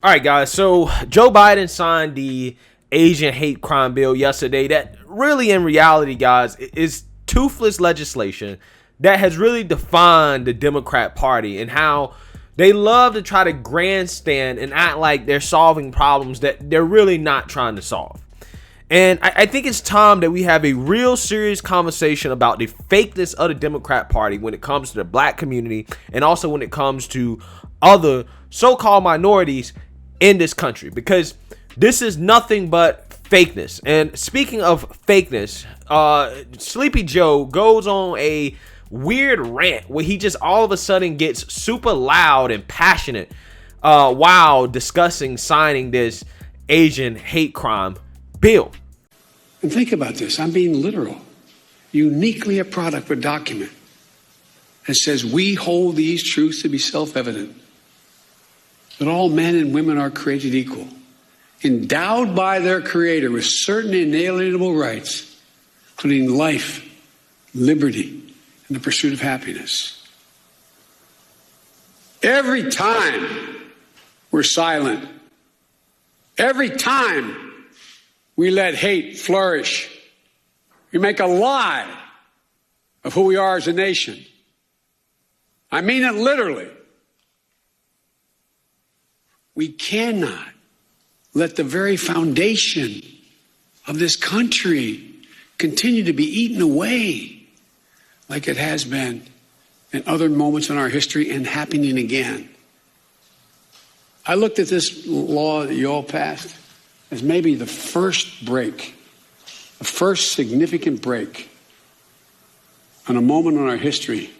All right, guys. So Joe Biden signed the Asian hate crime bill yesterday. That really, in reality, guys, is toothless legislation that has really defined the Democrat Party and how they love to try to grandstand and act like they're solving problems that they're really not trying to solve. And I think it's time that we have a real serious conversation about the fakeness of the Democrat Party when it comes to the black community and also when it comes to other so-called minorities in this country, because this is nothing but fakeness. And speaking of fakeness, Sleepy Joe goes on a weird rant where he just all of a sudden gets super loud and passionate while discussing signing this Asian hate crime bill. And think about this. I'm being literal. Uniquely a product of a document that says we hold these truths to be self-evident, that all men and women are created equal, endowed by their Creator with certain inalienable rights, including life, liberty, and the pursuit of happiness. Every time we're silent, every time we let hate flourish, we make a lie of who we are as a nation. I mean it literally. We cannot let the very foundation of this country continue to be eaten away like it has been in other moments in our history and happening again. I looked at this law that you all passed as maybe the first break, the first significant break on a moment in our history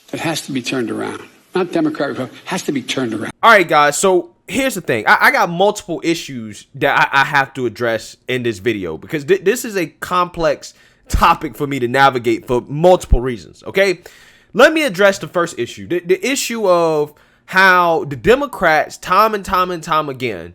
that has to be turned around. Not Democrat, Republican, has to be turned around. All right, guys. So here's the thing. I got multiple issues that I have to address in this video because this is a complex topic for me to navigate for multiple reasons. Okay, let me address the first issue. The issue of how the Democrats time and time again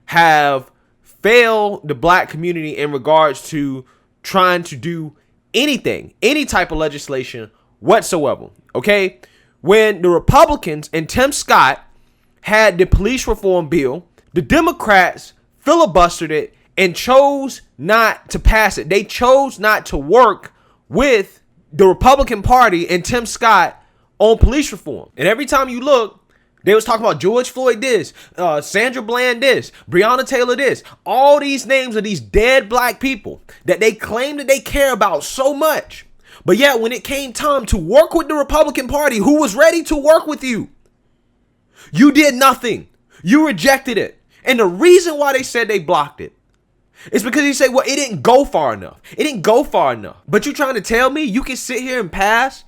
have failed the black community in regards to trying to do anything, any type of legislation whatsoever. Okay, when the Republicans and Tim Scott had the police reform bill, the Democrats filibustered it and chose not to pass it. They chose not to work with the Republican Party and Tim Scott on police reform. And every time you look, they was talking about George Floyd this, Sandra Bland this, Breonna Taylor this, all these names of these dead black people that they claim that they care about so much. But yet when it came time to work with the Republican Party, who was ready to work with you, you did nothing. You rejected it. And the reason why they said they blocked it is because he said, well, it didn't go far enough. It didn't go far enough. But you trying to tell me you can sit here and pass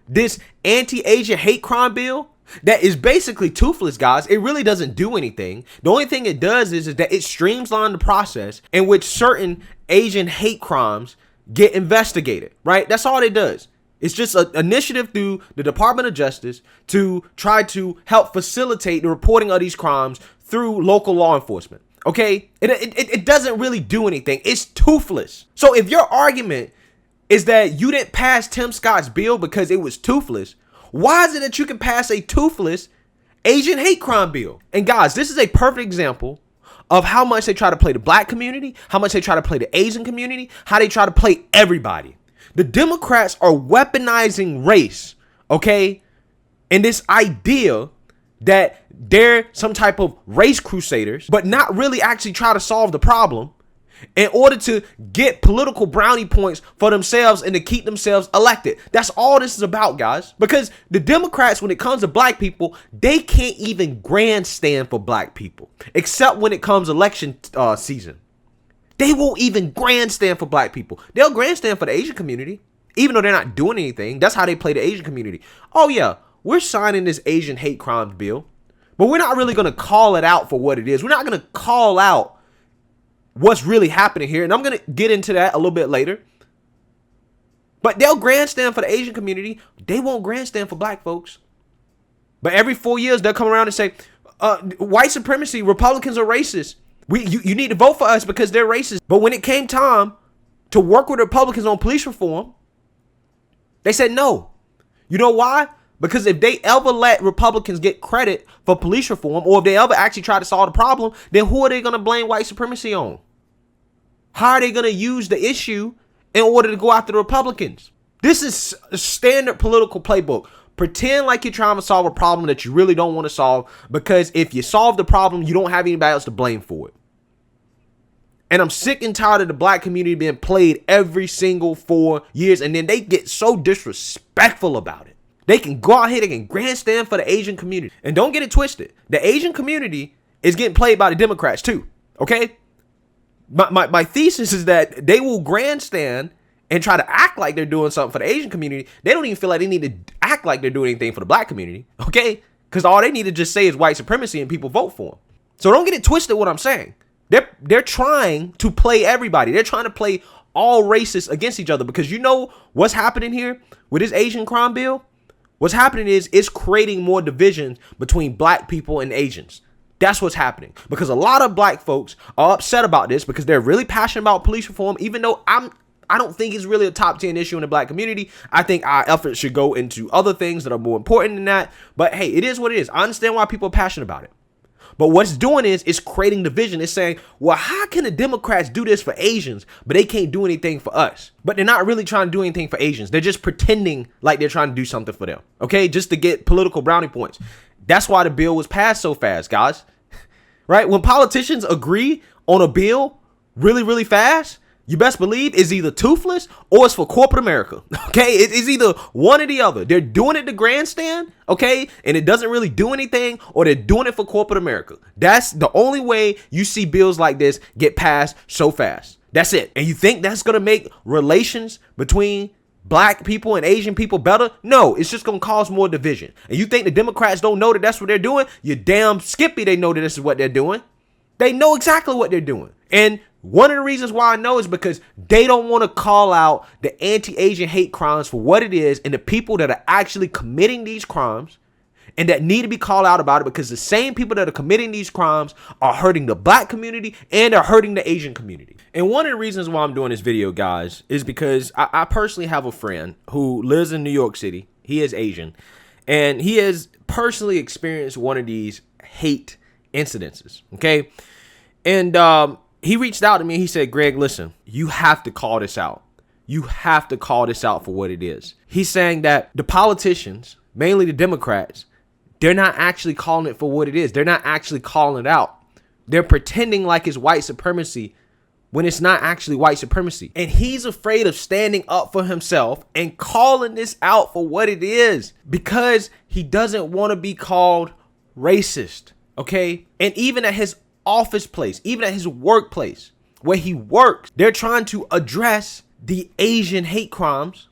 this anti-Asian hate crime bill that is basically toothless, guys? It really doesn't do anything. The only thing it does is that it streamlines the process in which certain Asian hate crimes get investigated, right? That's all it does. It's just an initiative through the Department of Justice to try to help facilitate the reporting of these crimes through local law enforcement. Okay? It doesn't really do anything. It's toothless. So if your argument is that you didn't pass Tim Scott's bill because it was toothless, why is it that you can pass a toothless Asian hate crime bill? And guys, this is a perfect example of how much they try to play the black community, how much they try to play the Asian community, how they try to play everybody. The Democrats are weaponizing race, okay? And this idea that they're some type of race crusaders, but not really actually try to solve the problem in order to get political brownie points for themselves and to keep themselves elected. That's all this is about, guys. Because the Democrats, when it comes to black people, they can't even grandstand for black people, except when it comes election season. They won't even grandstand for black people. They'll grandstand for the Asian community, even though they're not doing anything. That's how they play the Asian community. Oh yeah, we're signing this Asian hate crimes bill, but we're not really going to call it out for what it is. We're not going to call out what's really happening here. And I'm going to get into that a little bit later. But they'll grandstand for the Asian community. They won't grandstand for black folks. But every 4 years, they'll come around and say, white supremacy, Republicans are racist. You need to vote for us because they're racist. But when it came time to work with Republicans on police reform, they said no. You know why? Because if they ever let Republicans get credit for police reform, or if they ever actually try to solve the problem, then who are they going to blame white supremacy on? How are they going to use the issue in order to go after the Republicans? This is a standard political playbook. Pretend like you're trying to solve a problem that you really don't want to solve, because if you solve the problem, you don't have anybody else to blame for it. And I'm sick and tired of the black community being played every single 4 years, and then they get so disrespectful about it. They can go out here, they can grandstand for the Asian community. And don't get it twisted. The Asian community is getting played by the Democrats too, okay? My thesis is that they will grandstand and try to act like they're doing something for the Asian community. They don't even feel like they need to act like they're doing anything for the black community, okay? Because all they need to just say is white supremacy and people vote for them. So don't get it twisted what I'm saying. They're trying to play everybody. They're trying to play all races against each other, because you know what's happening here with this Asian crime bill? What's happening is it's creating more division between black people and Asians. That's what's happening, because a lot of black folks are upset about this because they're really passionate about police reform, even though I don't think it's really a top 10 issue in the black community. I think our efforts should go into other things that are more important than that. But hey, it is what it is. I understand why people are passionate about it. But what it's doing is it's creating division. It's saying, well, how can the Democrats do this for Asians, but they can't do anything for us? But they're not really trying to do anything for Asians. They're just pretending like they're trying to do something for them, okay? Just to get political brownie points. That's why the bill was passed so fast, guys. Right? When politicians agree on a bill really, really fast, you best believe it's either toothless or it's for corporate America. Okay, it's either one or the other. They're doing it to grandstand, okay, and it doesn't really do anything, or they're doing it for corporate America. That's the only way you see bills like this get passed so fast. That's it. And you think that's gonna make relations between black people and Asian people better? No, it's just gonna cause more division. And you think the Democrats don't know that that's what they're doing? You're damn skippy. They know that this is what they're doing. They know exactly what they're doing. And one of the reasons why I know is because they don't want to call out the anti-Asian hate crimes for what it is, and the people that are actually committing these crimes and that need to be called out about it, because the same people that are committing these crimes are hurting the black community and are hurting the Asian community. And one of the reasons why I'm doing this video, guys, is because I personally have a friend who lives in New York City. He is Asian, and he has personally experienced one of these hate incidences, okay? And he reached out to me. He said, Greg, listen, you have to call this out. You have to call this out for what it is. He's saying that the politicians, mainly the Democrats, they're not actually calling it for what it is. They're not actually calling it out. They're pretending like it's white supremacy when it's not actually white supremacy. And he's afraid of standing up for himself and calling this out for what it is, because he doesn't want to be called racist, okay? And even at his office place, even at his workplace where he works, they're trying to address the Asian hate crimes,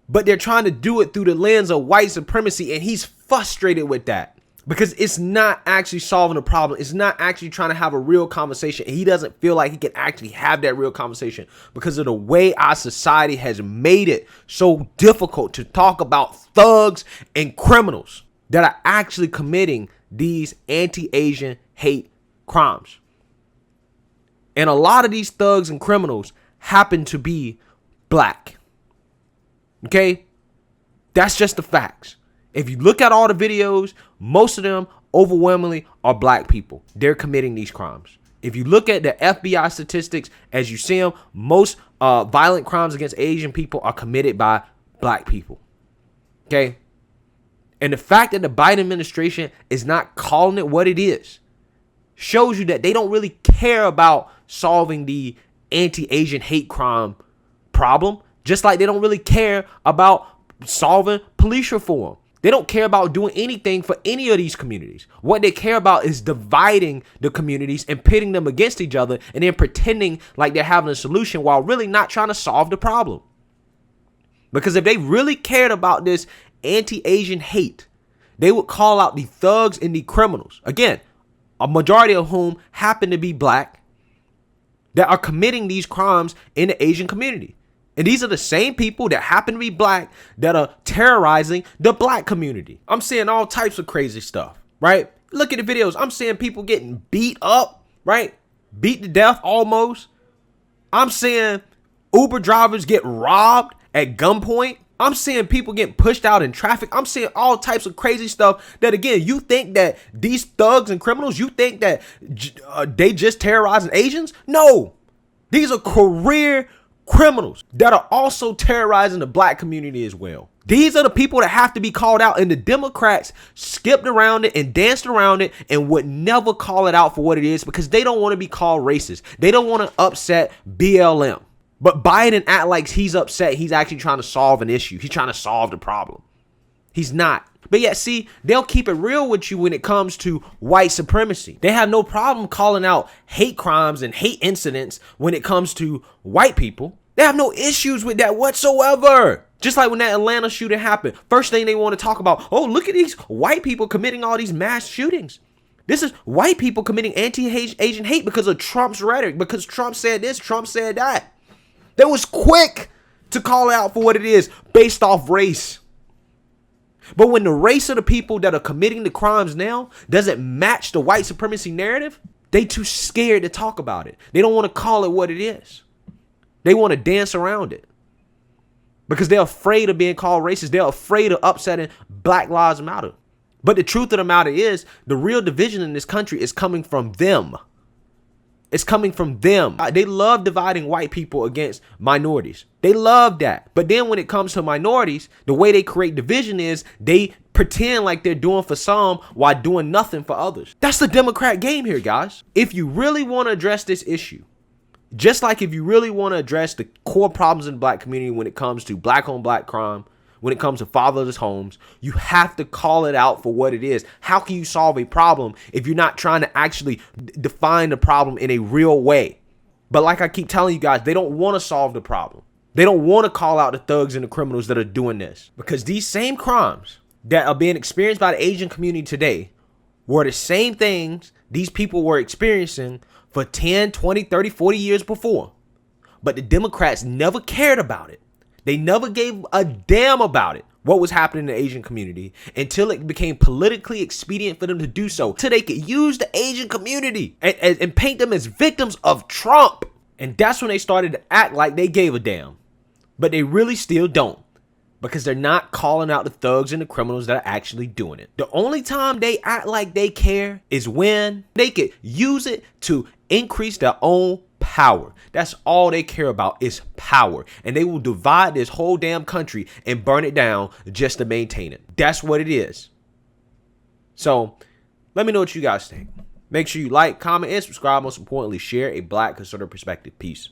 but they're trying to do it through the lens of white supremacy. And he's frustrated with that, because it's not actually solving the problem. It's not actually trying to have a real conversation. And he doesn't feel like he can actually have that real conversation because of the way our society has made it so difficult to talk about thugs and criminals that are actually committing these anti-Asian hate crimes. And a lot of these thugs and criminals happen to be black. Okay? That's just the facts. If you look at all the videos, most of them overwhelmingly are black people. They're committing these crimes. If you look at the FBI statistics, as you see them, most violent crimes against Asian people are committed by black people. Okay? And the fact that the Biden administration is not calling it what it is shows you that they don't really care about solving the anti-Asian hate crime problem, just like they don't really care about solving police reform. They don't care about doing anything for any of these communities. What they care about is dividing the communities and pitting them against each other, and then pretending like they're having a solution while really not trying to solve the problem. Because if they really cared about this anti-Asian hate, they would call out the thugs and the criminals. Again, a majority of whom happen to be black, that are committing these crimes in the Asian community. And these are the same people that happen to be black that are terrorizing the black community. I'm seeing all types of crazy stuff, right? Look at the videos. I'm seeing people getting beat up, right? Beat to death almost. I'm seeing Uber drivers get robbed at gunpoint. I'm seeing people getting pushed out in traffic. I'm seeing all types of crazy stuff that, again, you think that these thugs and criminals, you think that they just terrorizing Asians? No, these are career criminals that are also terrorizing the black community as well. These are the people that have to be called out, and the Democrats skipped around it and danced around it and would never call it out for what it is because they don't want to be called racist. They don't want to upset BLM. But Biden act like he's upset. He's actually trying to solve an issue. He's trying to solve the problem. He's not. But yet, see, they'll keep it real with you when it comes to white supremacy. They have no problem calling out hate crimes and hate incidents when it comes to white people. They have no issues with that whatsoever. Just like when that Atlanta shooting happened. First thing they want to talk about, oh, look at these white people committing all these mass shootings. This is white people committing anti-Asian hate because of Trump's rhetoric, because Trump said this, Trump said that. They was quick to call out for what it is based off race. But when the race of the people that are committing the crimes now doesn't match the white supremacy narrative, they too scared to talk about it. They don't want to call it what it is. They want to dance around it because they're afraid of being called racist. They're afraid of upsetting Black Lives Matter. But the truth of the matter is the real division in this country is coming from them. It's coming from them. They love dividing white people against minorities. They love that. But then when it comes to minorities, the way they create division is they pretend like they're doing for some while doing nothing for others. That's the Democrat game here, guys. If you really want to address this issue, just like if you really want to address the core problems in the black community when it comes to black on black crime, when it comes to fatherless homes, you have to call it out for what it is. How can you solve a problem if you're not trying to actually define the problem in a real way? But like I keep telling you guys, they don't want to solve the problem. They don't want to call out the thugs and the criminals that are doing this, because these same crimes that are being experienced by the Asian community today were the same things these people were experiencing for 10, 20, 30, 40 years before. But the Democrats never cared about it. They never gave a damn about it, what was happening in the Asian community, until it became politically expedient for them to do so, so they could use the Asian community and paint them as victims of Trump. And that's when they started to act like they gave a damn. But they really still don't, because they're not calling out the thugs and the criminals that are actually doing it. The only time they act like they care is when they could use it to increase their own power. That's all they care about is power. And they will divide this whole damn country and burn it down just to maintain it. That's what it is. So let me know what you guys think. Make sure you like, comment, and subscribe. Most importantly, share a black conservative perspective. Peace.